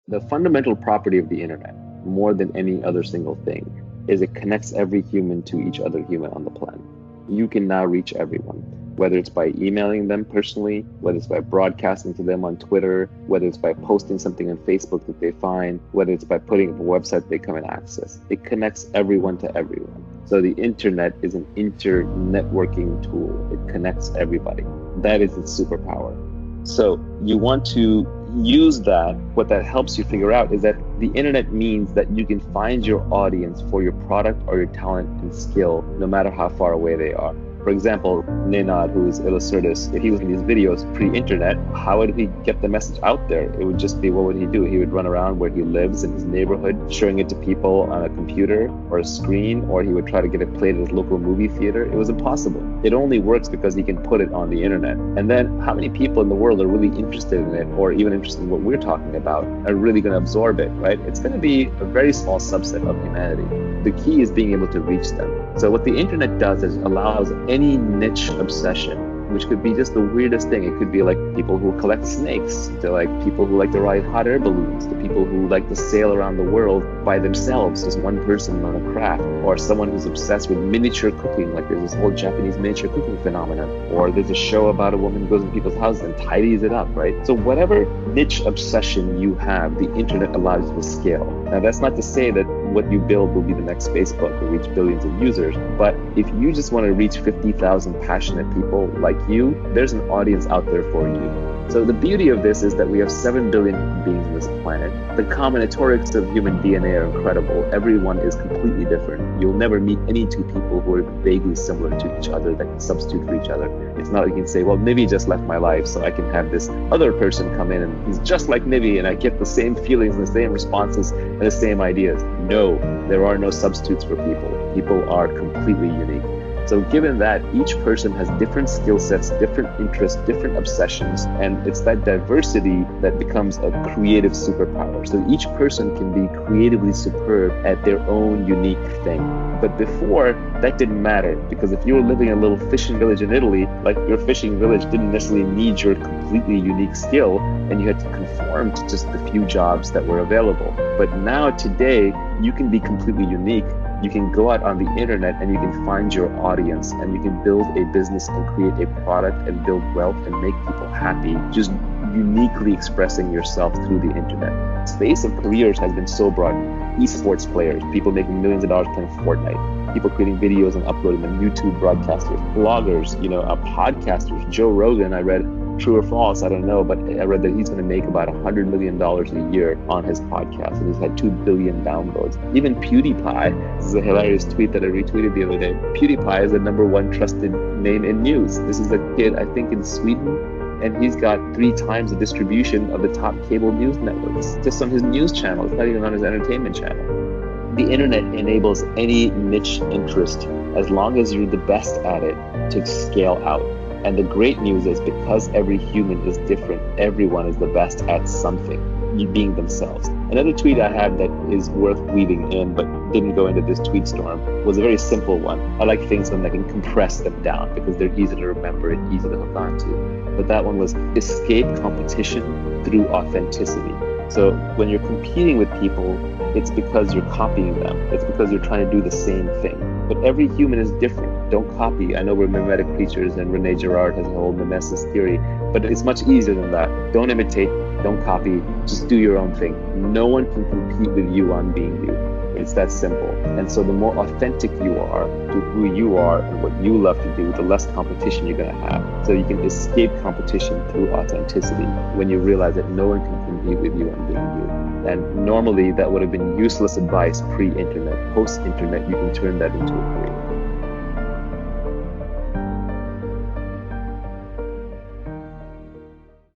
The fundamental property of the internet, more than any other single thing, is it connects every human to each other human on the planet. You can now reach everyone, whether it's by emailing them personally, whether it's by broadcasting to them on Twitter, whether it's by posting something on Facebook that they find, whether it's by putting up a website they come and access. It connects everyone to everyone. So the internet is an inter-networking tool. It connects everybody. That is its superpower. So you want to use that. What that helps you figure out is that the internet means that you can find your audience for your product or your talent and skill, no matter how far away they are. For example, Ninad, who is Illustratus, if he was in these videos pre-internet, how would he get the message out there? It would just be, what would he do? He would run around where he lives in his neighborhood, showing it to people on a computer or a screen, or he would try to get it played at his local movie theater. It was impossible. It only works because he can put it on the internet. And then how many people in the world are really interested in it, or even interested in what we're talking about, are really going to absorb it, right? It's going to be a very small subset of humanity. The key is being able to reach them. So what the internet does is allows any niche obsession, which could be just the weirdest thing. It could be like people who collect snakes, to like people who like to ride hot air balloons, to people who like to sail around the world by themselves, just one person on a craft, or someone who's obsessed with miniature cooking, like there's this whole Japanese miniature cooking phenomenon, or there's a show about a woman who goes into people's houses and tidies it up, right? So whatever niche obsession you have, the internet allows you to scale. Now that's not to say that what you build will be the next Facebook or reach billions of users, but if you just want to reach 50,000 passionate people like you, there's an audience out there for you. So the beauty of this is that we have 7 billion human beings on this planet. The combinatorics of human DNA are incredible. Everyone is completely different. You'll never meet any two people who are vaguely similar to each other that can substitute for each other. It's not like you can say, well, Nivi just left my life, so I can have this other person come in and he's just like Nivi and I get the same feelings and the same responses and the same ideas. No, there are no substitutes for people. People are completely unique. So given that each person has different skill sets, different interests, different obsessions, and it's that diversity that becomes a creative superpower. So each person can be creatively superb at their own unique thing. But before, that didn't matter, because if you were living in a little fishing village in Italy, like your fishing village didn't necessarily need your completely unique skill, and you had to conform to just the few jobs that were available. But now today, you can be completely unique. You can go out on the internet and you can find your audience and you can build a business and create a product and build wealth and make people happy, just uniquely expressing yourself through the internet. The space of careers has been so broad. Esports players, people making millions of dollars playing Fortnite, people creating videos and uploading them, YouTube broadcasters, bloggers, podcasters. Joe Rogan, I read, true or false, I don't know, but I read that he's going to make about $100 million a year on his podcast, and he's had 2 billion downloads. Even PewDiePie, this is a hilarious tweet that I retweeted the other day. PewDiePie is the #1 trusted name in news. This is a kid, I think, in Sweden, and he's got 3 times the distribution of the top cable news networks just on his news channel. It's not even on his entertainment channel. The internet enables any niche interest, as long as you're the best at it, to scale out. And the great news is, because every human is different, everyone is the best at something, being themselves. Another tweet I have that is worth weaving in, but didn't go into this tweet storm, was a very simple one. I like things when I can compress them down because they're easy to remember and easy to hook on to. But that one was, escape competition through authenticity. So when you're competing with people, it's because you're copying them. It's because you're trying to do the same thing. But every human is different. Don't copy. I know we're mimetic creatures, and Rene Girard has a whole mimesis theory, but it's much easier than that. Don't imitate, don't copy, just do your own thing. No one can compete with you on being you. It's that simple. And so the more authentic you are to who you are and what you love to do, the less competition you're going to have. So you can escape competition through authenticity when you realize that no one can compete with you on being you. And normally that would have been useless advice pre-internet. Post-internet, you can turn that into a career.